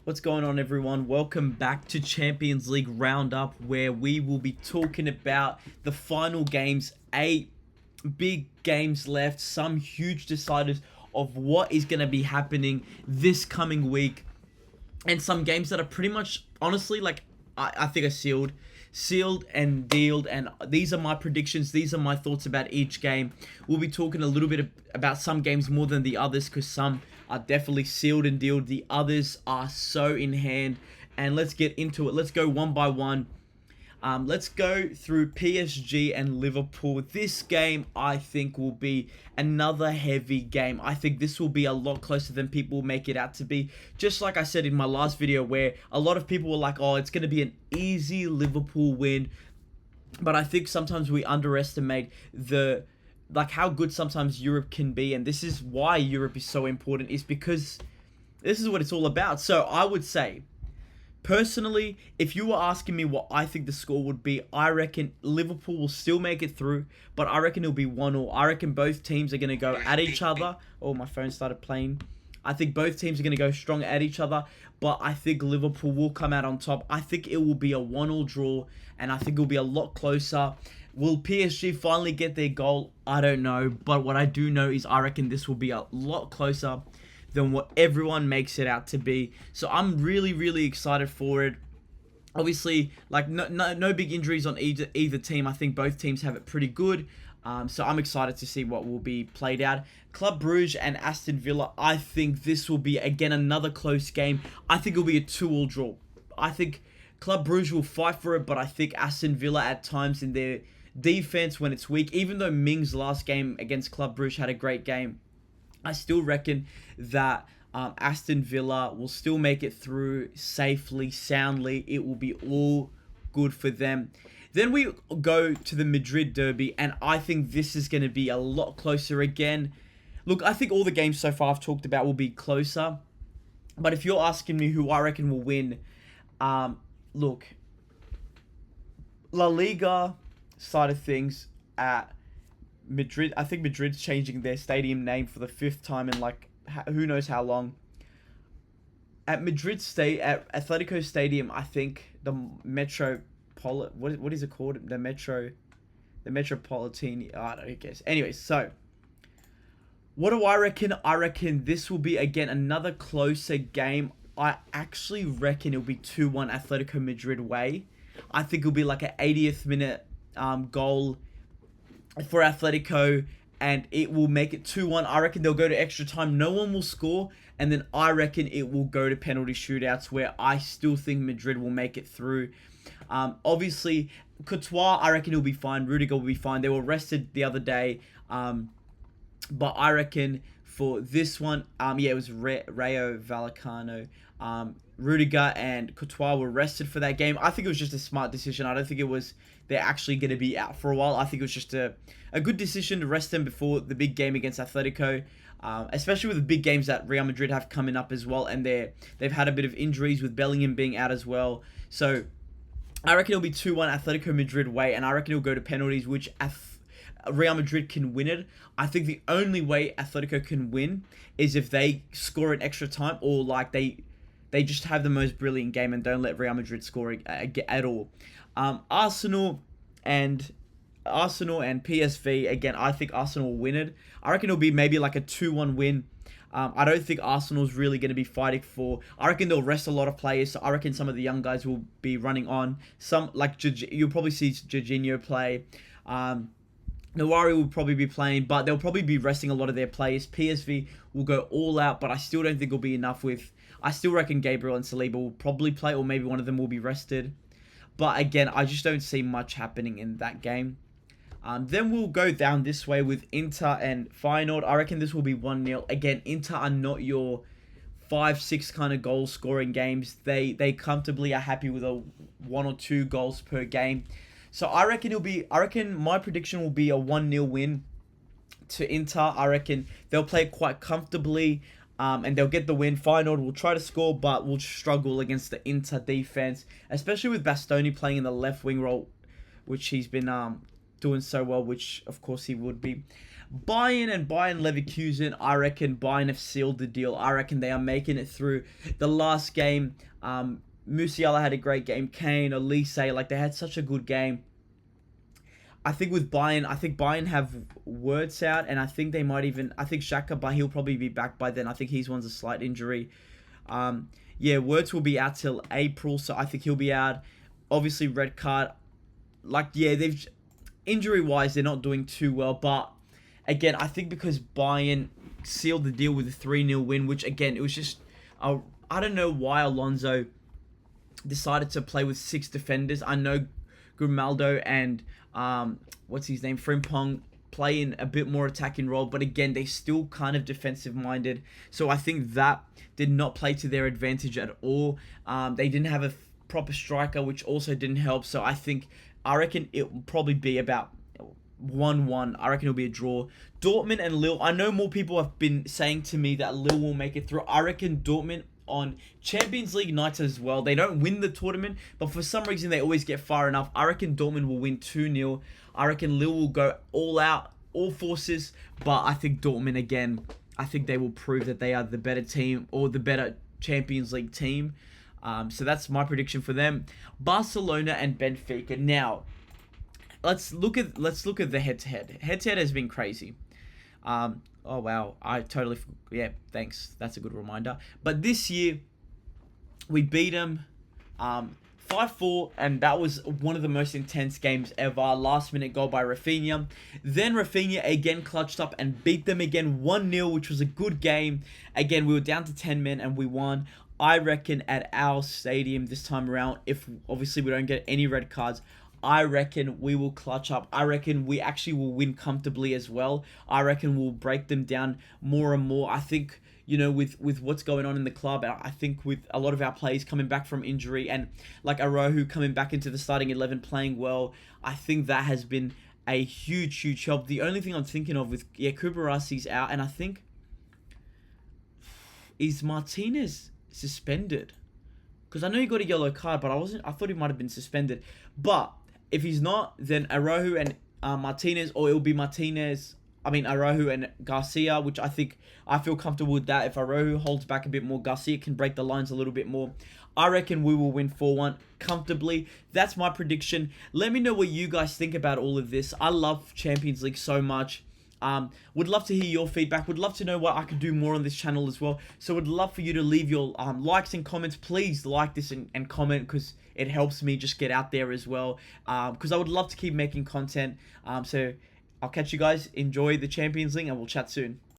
What's going on, everyone? Welcome back to Champions League Roundup, where we will be talking about the final games. 8 big games left, some huge deciders of what is going to be happening this coming week, and some games that are pretty much, honestly, I think are sealed and dealed. And these are my predictions. These are my thoughts about each game. We'll be talking a little bit about some games more than the others, because some are definitely sealed and dealed. The others are so in hand. And let's get into it. Let's go one by one. Let's go through PSG and Liverpool. This game, I think, will be another heavy game. I think this will be a lot closer than people make it out to be. Just like I said in my last video, where a lot of people were like, oh, it's going to be an easy Liverpool win. But I think sometimes we underestimate how good sometimes Europe can be. And this is why Europe is so important, is because this is what it's all about. So I would say, personally, if you were asking me what I think the score would be, I reckon Liverpool will still make it through, but I reckon it'll be 1-1. I reckon both teams are going to go at each other. Oh, my phone started playing. I think both teams are going to go strong at each other, but I think Liverpool will come out on top. I think it will be a 1-1 draw, and I think it will be a lot closer. Will PSG finally get their goal? I don't know, but what I do know is I reckon this will be a lot closer than what everyone makes it out to be. So I'm really excited for it. Obviously, no big injuries on either team. I think both teams have it pretty good. So I'm excited to see what will be played out. Club Brugge and Aston Villa, I think this will be, again, another close game. I think it'll be a 2-2 draw. I think Club Brugge will fight for it, but I think Aston Villa at times in their defense, when it's weak, even though Ming's last game against Club Brugge had a great game, I still reckon that Aston Villa will still make it through safely, soundly. It will be all good for them. Then we go to the Madrid derby, and I think this is going to be a lot closer again. Look, I think all the games so far I've talked about will be closer. But if you're asking me who I reckon will win, look, La Liga side of things at Madrid, I think Madrid's changing their stadium name for the 5th time in who knows how long. At at Atlético Stadium, I think the what is it called? The Metropolitan. I don't know, guess. Anyways, so what do I reckon? I reckon this will be, again, another closer game. I actually reckon it'll be 2-1 Atlético Madrid way. I think it'll be like an 80th minute goal for Atlético, and it will make it 2-1. I reckon they'll go to extra time. No one will score, and then I reckon it will go to penalty shootouts, where I still think Madrid will make it through. Obviously, Courtois, I reckon he'll be fine. Rudiger will be fine. They were rested the other day, but I reckon for this one, it was Rayo Vallecano. Rudiger and Courtois were rested for that game. I think it was just a smart decision. I don't think it was they're actually going to be out for a while. I think it was just a good decision to rest them before the big game against Atlético, especially with the big games that Real Madrid have coming up as well, and they've had a bit of injuries with Bellingham being out as well. So I reckon it'll be 2-1 Atlético Madrid way, and I reckon it'll go to penalties, which Real Madrid can win it. I think the only way Atlético can win is if they score an extra time, or they just have the most brilliant game and don't let Real Madrid score at all. Arsenal and PSV, again, I think Arsenal will win it. I reckon it'll be maybe like a 2-1 win. I don't think Arsenal's really going to be fighting for. I reckon they'll rest a lot of players. So I reckon some of the young guys will be running on. Some, you'll probably see Jorginho play. Nawari will probably be playing, but they'll probably be resting a lot of their players. PSV will go all out, but I still don't think it'll be enough I still reckon Gabriel and Saliba will probably play, or maybe one of them will be rested. But again, I just don't see much happening in that game. Then we'll go down this way with Inter and Feyenoord. I reckon this will be 1-0. Again, Inter are not your 5-6 kind of goal scoring games. They comfortably are happy with a 1 or 2 goals per game. So I reckon my prediction will be a 1-0 win to Inter. I reckon they'll play quite comfortably, and they'll get the win. Feyenoord will try to score, but will struggle against the Inter defense, especially with Bastoni playing in the left wing role, which he's been doing so well, which of course he would be. Bayern and Bayern Leverkusen, I reckon Bayern have sealed the deal. I reckon they are making it through. The last game, Musiala had a great game. Kane, Elise, like they had such a good game. I think with Bayern, I think Bayern have Wirtz out, and I think they might even, I think Xhaka, but he'll probably be back by then. I think he's one's a slight injury. Yeah, Wirtz will be out till April, so I think he'll be out. Obviously, red card. Like, yeah, they've injury-wise, they're not doing too well, but again, I think because Bayern sealed the deal with a 3-0 win, which again, it was just, I don't know why Alonso decided to play with 6 defenders. I know Grimaldo and what's his name, Frimpong, play in a bit more attacking role, but again, they still kind of defensive minded. So I think that did not play to their advantage at all. They didn't have a proper striker, which also didn't help. So I reckon it will probably be about 1-1. I reckon it'll be a draw. Dortmund and Lille. I know more people have been saying to me that Lille will make it through. I reckon Dortmund on Champions League nights as well. They don't win the tournament, but for some reason they always get far enough. I reckon Dortmund will win 2-0. I reckon Lille will go all out, all forces, but I think Dortmund again, I think they will prove that they are the better team or the better Champions League team. So that's my prediction for them. Barcelona and Benfica. Now, let's look at the head-to-head. Head-to-head has been crazy. Oh wow, I totally, yeah, thanks. That's a good reminder. But this year, we beat them 5-4, and that was one of the most intense games ever. Last minute goal by Rafinha. Then Rafinha again clutched up and beat them again 1-0, which was a good game. Again, we were down to 10 men and we won. I reckon at our stadium this time around, if obviously we don't get any red cards, I reckon we will clutch up. I reckon we actually will win comfortably as well. I reckon we'll break them down more and more. I think, you know, with what's going on in the club, I think with a lot of our players coming back from injury and like Arohu coming back into the starting 11 playing well, I think that has been a huge help. The only thing I'm thinking of with, Kubarasi's out, and I think, is Martinez suspended? Because I know he got a yellow card, but I thought he might have been suspended. But if he's not, then Arohu and Martinez, or it'll be Arohu and Garcia, which I feel comfortable with that. If Arohu holds back a bit more, Garcia can break the lines a little bit more. I reckon we will win 4-1 comfortably. That's my prediction. Let me know what you guys think about all of this. I love Champions League so much. Would love to hear your feedback. Would love to know what I could do more on this channel as well. So would love for you to leave your likes and comments. Please like this and comment, because it helps me just get out there as well. Because I would love to keep making content. So I'll catch you guys. Enjoy the Champions League and we'll chat soon.